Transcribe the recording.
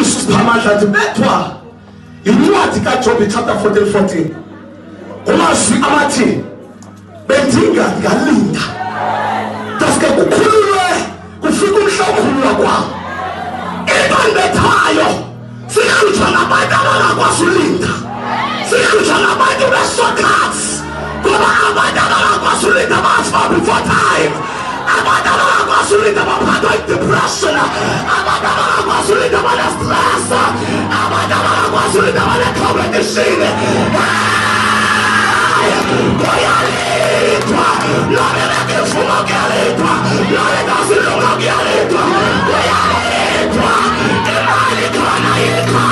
usiphamandla bethwa incwadi kaJob chapter 14 kumazwi amathi bendinga ngalinda daske kukhululwe kufika umhlokhululwa kwawo ibandethayo sikhutshwa ngabantu abangakwazi ulinda sikhutshwa ngabantu besokhathi ngoba abantu abangakwazi ulinda bafa before time abantu abangakwazi ulinda baphathwa yi-depression abantu abangakwazi ulinda bane-stress abantu abangakwazi ulinda bane-competition kuyalindwa lona bekevuma kuyalindwa lona ngasilunga kuyalindwa kuyalindwa imali khona yikho